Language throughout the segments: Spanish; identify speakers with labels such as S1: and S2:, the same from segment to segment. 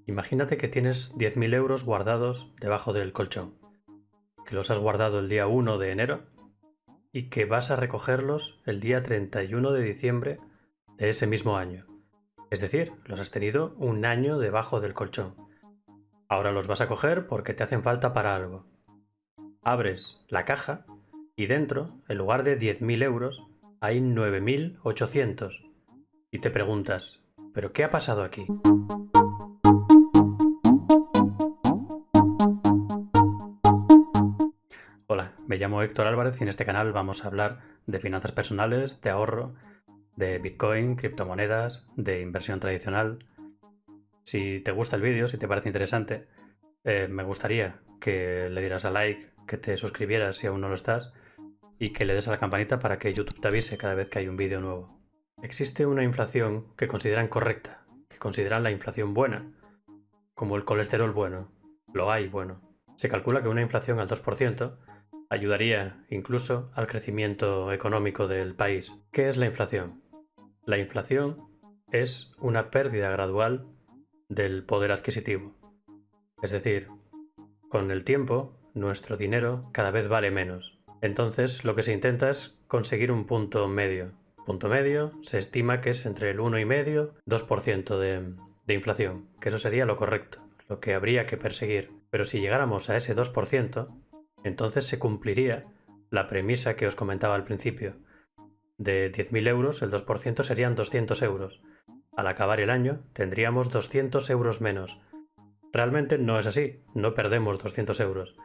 S1: Imagínate que tienes 10.000 euros guardados debajo del colchón, que los has guardado el día 1 de enero y que vas a recogerlos el día 31 de diciembre de ese mismo año. Es decir, los has tenido un año debajo del colchón. Ahora los vas a coger porque te hacen falta para algo. Abres la caja y dentro, en lugar de 10.000 euros, hay 9.800. Y te preguntas, ¿pero qué ha pasado aquí? Hola, me llamo Héctor Álvarez y en este canal vamos a hablar de finanzas personales, de ahorro, de Bitcoin, criptomonedas, de inversión tradicional. Si te gusta el vídeo, si te parece interesante, me gustaría que le dieras a like, que te suscribieras si aún no lo estás y que le des a la campanita para que YouTube te avise cada vez que hay un vídeo nuevo. Existe una inflación que consideran correcta, que consideran la inflación buena, como el colesterol bueno. Lo hay bueno. Se calcula que una inflación al 2% ayudaría incluso al crecimiento económico del país. ¿Qué es la inflación? La inflación es una pérdida gradual del poder adquisitivo. Es decir, con el tiempo, nuestro dinero cada vez vale menos. Entonces, lo que se intenta es conseguir un punto medio. Punto medio se estima que es entre el 1,5 y 2% de inflación, que eso sería lo correcto, lo que habría que perseguir. Pero si llegáramos a ese 2%, entonces se cumpliría la premisa que os comentaba al principio. De 10.000 euros, el 2% serían 200 euros. Al acabar el año, tendríamos 200 euros menos. Realmente no es así, no perdemos 200 euros,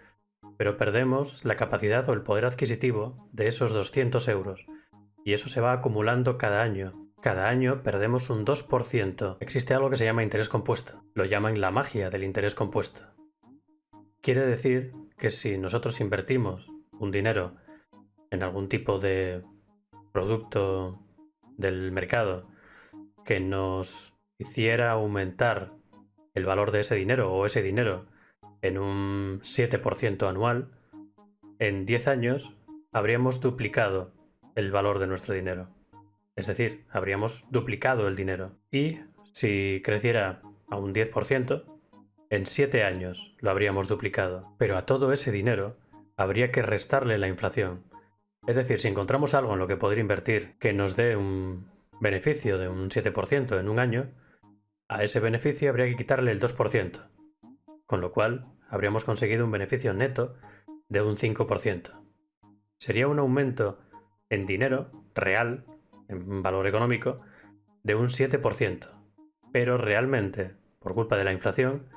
S1: pero perdemos la capacidad o el poder adquisitivo de esos 200 euros. Y eso se va acumulando cada año. Cada año perdemos un 2%. Existe algo que se llama interés compuesto. Lo llaman la magia del interés compuesto. Quiere decir que si nosotros invertimos un dinero en algún tipo de producto del mercado que nos hiciera aumentar el valor de ese dinero o ese dinero en un 7% anual, en 10 años habríamos duplicado el valor de nuestro dinero. Es decir, habríamos duplicado el dinero. Y si creciera a un 10%, en 7 años lo habríamos duplicado. Pero a todo ese dinero habría que restarle la inflación. Es decir, si encontramos algo en lo que poder invertir que nos dé un beneficio de un 7% en un año, a ese beneficio habría que quitarle el 2%, con lo cual habríamos conseguido un beneficio neto de un 5%. Sería un aumento en dinero real, en valor económico, de un 7%. Pero realmente, por culpa de la inflación,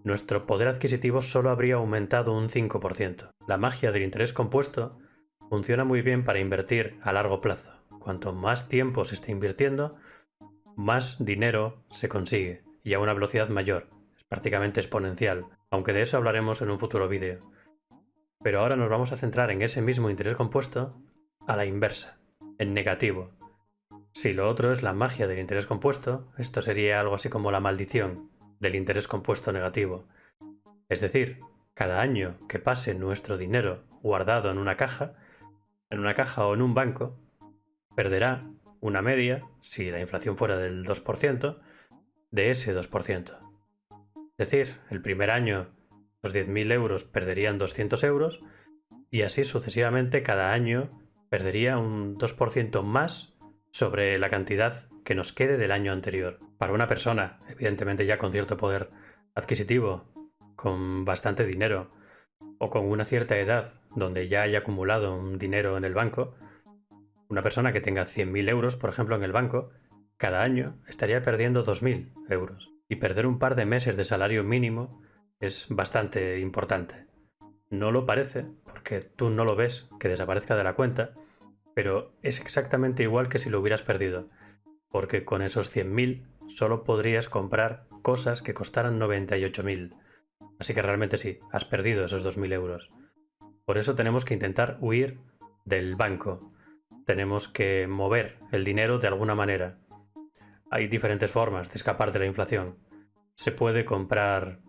S1: nuestro poder adquisitivo solo habría aumentado un 5%. La magia del interés compuesto funciona muy bien para invertir a largo plazo. Cuanto más tiempo se esté invirtiendo, más dinero se consigue y a una velocidad mayor. Es prácticamente exponencial, aunque de eso hablaremos en un futuro vídeo. Pero ahora nos vamos a centrar en ese mismo interés compuesto a la inversa, en negativo. Si lo otro es la magia del interés compuesto, esto sería algo así como la maldición del interés compuesto negativo. Es decir, cada año que pase nuestro dinero guardado en una caja o en un banco, perderá una media, si la inflación fuera del 2%, de ese 2%. Es decir, el primer año los 10.000 euros perderían 200 euros y así sucesivamente cada año perdería un 2% más sobre la cantidad que nos quede del año anterior. Para una persona, evidentemente ya con cierto poder adquisitivo, con bastante dinero o con una cierta edad donde ya haya acumulado un dinero en el banco, una persona que tenga 100.000 euros, por ejemplo, en el banco, cada año estaría perdiendo 2.000 euros. Y perder un par de meses de salario mínimo es bastante importante. No lo parece, porque tú no lo ves que desaparezca de la cuenta, pero es exactamente igual que si lo hubieras perdido, porque con esos 100.000 solo podrías comprar cosas que costaran 98.000. Así que realmente sí, has perdido esos 2.000 euros. Por eso tenemos que intentar huir del banco. Tenemos que mover el dinero de alguna manera. Hay diferentes formas de escapar de la inflación. Se puede comprar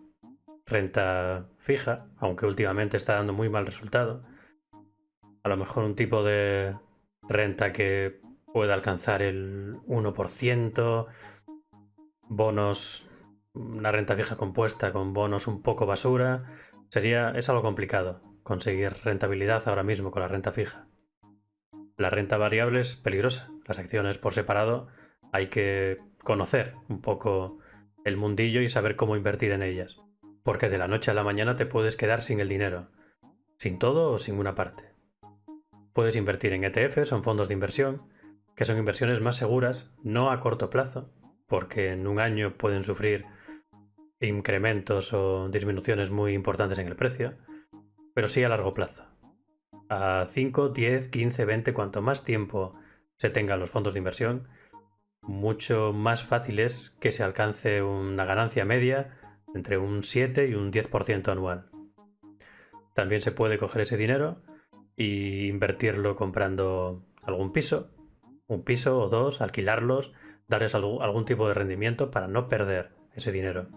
S1: renta fija, aunque últimamente está dando muy mal resultado. A lo mejor un tipo de renta que pueda alcanzar el 1%, bonos una renta fija compuesta con bonos un poco basura, es algo complicado conseguir rentabilidad ahora mismo con la renta fija. La renta variable es peligrosa. Las acciones por separado hay que conocer un poco el mundillo y saber cómo invertir en ellas. Porque de la noche a la mañana te puedes quedar sin el dinero. Sin todo o sin una parte. Puedes invertir en ETFs o en fondos de inversión, que son inversiones más seguras, no a corto plazo, porque en un año pueden sufrir incrementos o disminuciones muy importantes en el precio, pero sí a largo plazo. A 5, 10, 15, 20, cuanto más tiempo se tengan los fondos de inversión, mucho más fácil es que se alcance una ganancia media entre un 7 y un 10% anual. También se puede coger ese dinero e invertirlo comprando algún piso, un piso o dos, alquilarlos, darles algún tipo de rendimiento para no perder ese dinero.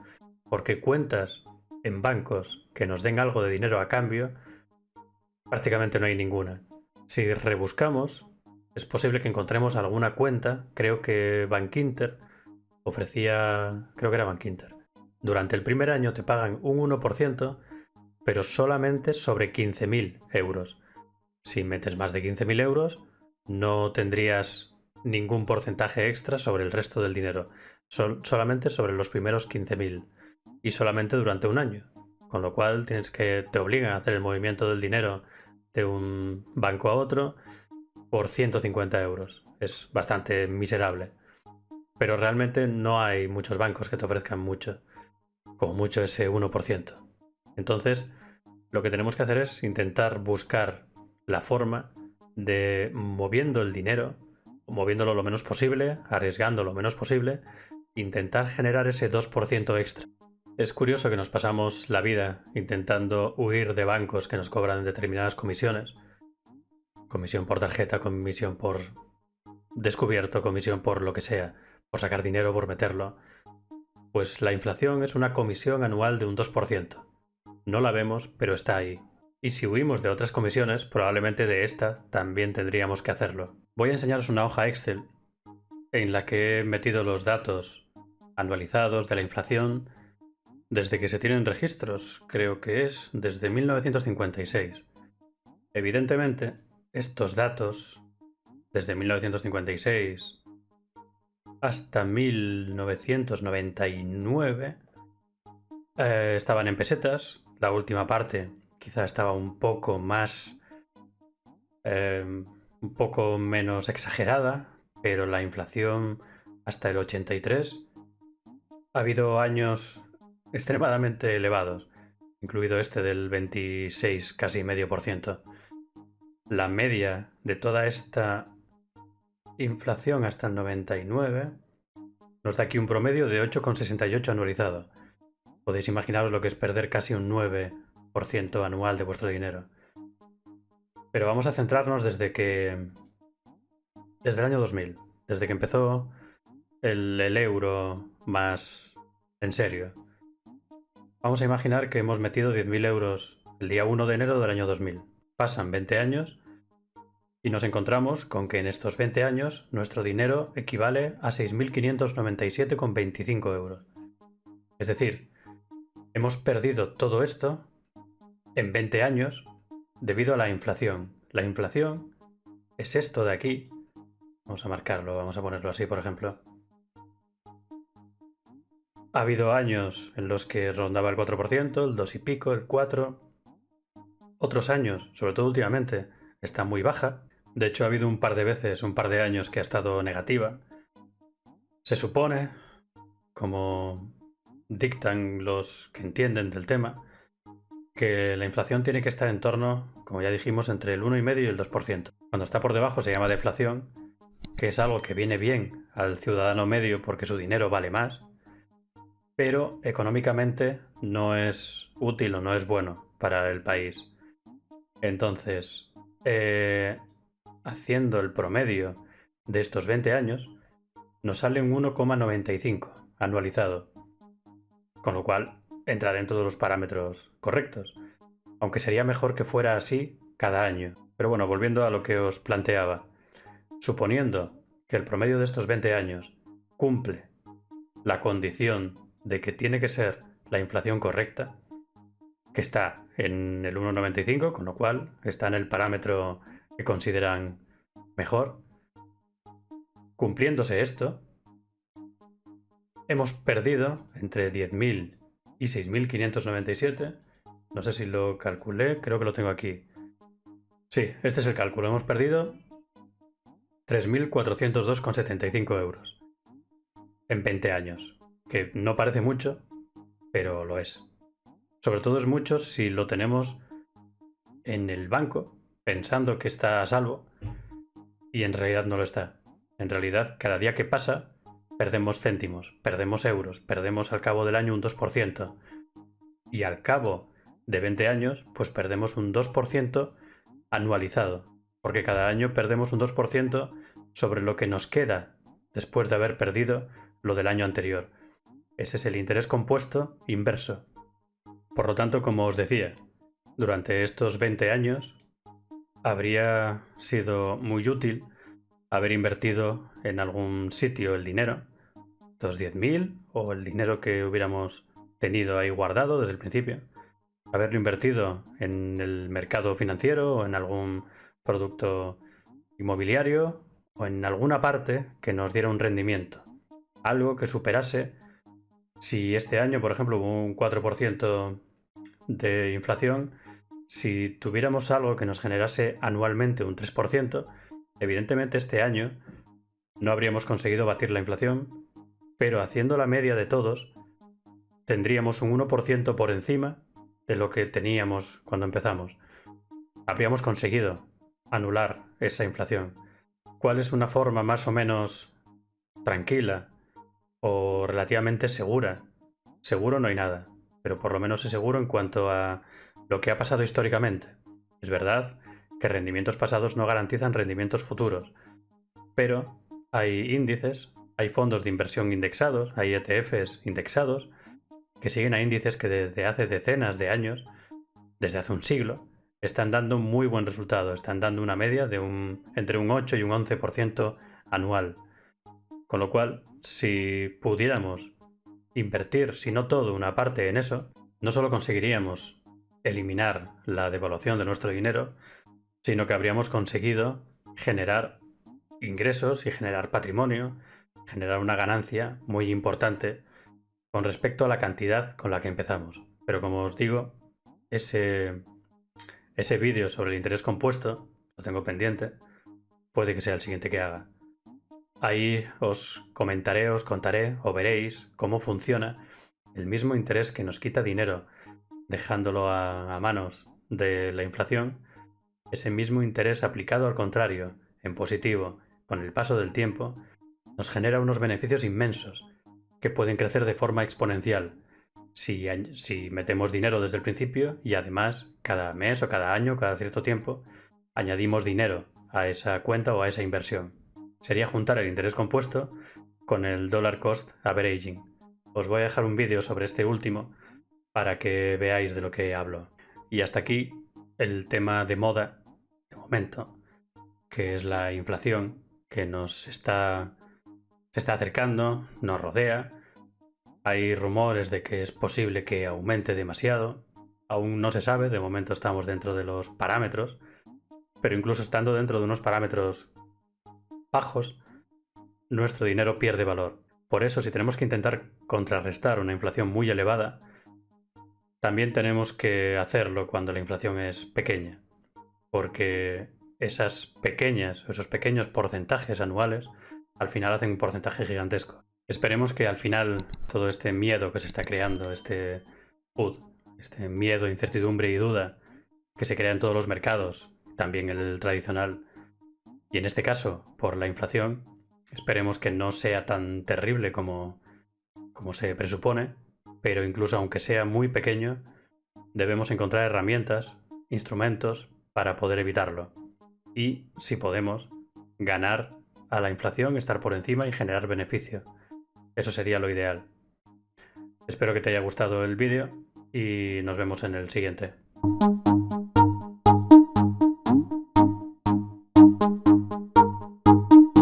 S1: Porque cuentas en bancos que nos den algo de dinero a cambio, prácticamente no hay ninguna. Si rebuscamos, es posible que encontremos alguna cuenta, creo que Bankinter ofrecía, creo que era Bankinter. Durante el primer año te pagan un 1%, pero solamente sobre 15.000 euros. Si metes más de 15.000 euros, no tendrías ningún porcentaje extra sobre el resto del dinero, solamente sobre los primeros 15.000 y solamente durante un año. Con lo cual te obligan a hacer el movimiento del dinero de un banco a otro por 150 euros. Es bastante miserable. Pero realmente no hay muchos bancos que te ofrezcan mucho, como mucho ese 1%. Entonces, lo que tenemos que hacer es intentar buscar la forma de, moviendo el dinero, moviéndolo lo menos posible, arriesgando lo menos posible, intentar generar ese 2% extra. Es curioso que nos pasamos la vida intentando huir de bancos que nos cobran determinadas comisiones. Comisión por tarjeta, comisión por descubierto, comisión por lo que sea, por sacar dinero, por meterlo. Pues la inflación es una comisión anual de un 2%. No la vemos, pero está ahí. Y si huimos de otras comisiones, probablemente de esta también tendríamos que hacerlo. Voy a enseñaros una hoja Excel en la que he metido los datos anualizados de la inflación desde que se tienen registros, creo que es desde 1956. Evidentemente, estos datos, desde 1956 hasta 1999, estaban en pesetas. La última parte quizá estaba un poco más, un poco menos exagerada, pero la inflación hasta el 83 ha habido años extremadamente elevados, incluido este del 26, casi medio por ciento. La media de toda esta inflación hasta el 99 nos da aquí un promedio de 8,68 anualizado. Podéis imaginaros lo que es perder casi un 9% anual de vuestro dinero. Pero vamos a centrarnos desde el año 2000, desde que empezó el euro más en serio. Vamos a imaginar que hemos metido 10.000 euros el día 1 de enero del año 2000. Pasan 20 años y nos encontramos con que en estos 20 años nuestro dinero equivale a 6.597,25 euros. Es decir, hemos perdido todo esto en 20 años debido a la inflación. La inflación es esto de aquí. Vamos a marcarlo, vamos a ponerlo así, por ejemplo. Ha habido años en los que rondaba el 4%, el 2 y pico, el 4%. Otros años, sobre todo últimamente, está muy baja. De hecho, ha habido un par de veces, un par de años que ha estado negativa. Se supone, como dictan los que entienden del tema, que la inflación tiene que estar en torno, como ya dijimos, entre el 1,5 y el 2%. Cuando está por debajo se llama deflación, que es algo que viene bien al ciudadano medio porque su dinero vale más, pero económicamente no es útil o no es bueno para el país. Entonces, haciendo el promedio de estos 20 años, nos sale un 1,95 anualizado, con lo cual entra dentro de los parámetros correctos, aunque sería mejor que fuera así cada año. Pero bueno, volviendo a lo que os planteaba, suponiendo que el promedio de estos 20 años cumple la condición de que tiene que ser la inflación correcta, que está en el 1,95, con lo cual está en el parámetro que consideran mejor. Cumpliéndose esto, hemos perdido entre 10.000 y 6.597. No sé si lo calculé, creo que lo tengo aquí. Sí, este es el cálculo. Hemos perdido 3.402,75 euros en 20 años, que no parece mucho, pero lo es. Sobre todo es mucho si lo tenemos en el banco, pensando que está a salvo, y en realidad no lo está. En realidad, cada día que pasa, perdemos céntimos, perdemos euros, perdemos al cabo del año un 2%. Y al cabo de 20 años, pues perdemos un 2% anualizado. Porque cada año perdemos un 2% sobre lo que nos queda después de haber perdido lo del año anterior. Ese es el interés compuesto inverso. Por lo tanto, como os decía, durante estos 20 años habría sido muy útil haber invertido en algún sitio el dinero, los 10.000 o el dinero que hubiéramos tenido ahí guardado desde el principio, haberlo invertido en el mercado financiero o en algún producto inmobiliario o en alguna parte que nos diera un rendimiento, algo que superase. Si este año, por ejemplo, hubo un 4% de inflación, si tuviéramos algo que nos generase anualmente un 3%, evidentemente este año no habríamos conseguido batir la inflación, pero haciendo la media de todos, tendríamos un 1% por encima de lo que teníamos cuando empezamos. Habríamos conseguido anular esa inflación. ¿Cuál es una forma más o menos tranquila o relativamente segura? Seguro no hay nada, pero por lo menos es seguro en cuanto a lo que ha pasado históricamente. Es verdad que rendimientos pasados no garantizan rendimientos futuros, pero hay índices, hay fondos de inversión indexados, hay ETFs indexados, que siguen a índices que desde hace decenas de años, desde hace un siglo, están dando un muy buen resultado, están dando una media de entre un 8 y un 11% anual. Con lo cual, si pudiéramos invertir, si no todo, una parte en eso, no solo conseguiríamos eliminar la devaluación de nuestro dinero, sino que habríamos conseguido generar ingresos y generar patrimonio, generar una ganancia muy importante con respecto a la cantidad con la que empezamos. Pero como os digo, ese vídeo sobre el interés compuesto, lo tengo pendiente, puede que sea el siguiente que haga. Ahí os comentaré, os contaré o veréis cómo funciona el mismo interés que nos quita dinero dejándolo a manos de la inflación, ese mismo interés aplicado al contrario, en positivo, con el paso del tiempo, nos genera unos beneficios inmensos que pueden crecer de forma exponencial si metemos dinero desde el principio y además cada mes o cada año, cada cierto tiempo, añadimos dinero a esa cuenta o a esa inversión. Sería juntar el interés compuesto con el dollar cost averaging. Os voy a dejar un vídeo sobre este último para que veáis de lo que hablo. Y hasta aquí el tema de moda, de momento, que es la inflación que se está acercando, nos rodea. Hay rumores de que es posible que aumente demasiado. Aún no se sabe, de momento estamos dentro de los parámetros, pero incluso estando dentro de unos parámetros bajos, nuestro dinero pierde valor. Por eso, si tenemos que intentar contrarrestar una inflación muy elevada, también tenemos que hacerlo cuando la inflación es pequeña, porque esos pequeños porcentajes anuales al final hacen un porcentaje gigantesco. Esperemos que al final todo este miedo que se está creando, este FUD, este miedo, incertidumbre y duda que se crea en todos los mercados, también el tradicional, y en este caso por la inflación, esperemos que no sea tan terrible como se presupone, pero incluso aunque sea muy pequeño, debemos encontrar herramientas, instrumentos para poder evitarlo. Y, si podemos, ganar a la inflación, estar por encima y generar beneficio. Eso sería lo ideal. Espero que te haya gustado el vídeo y nos vemos en el siguiente.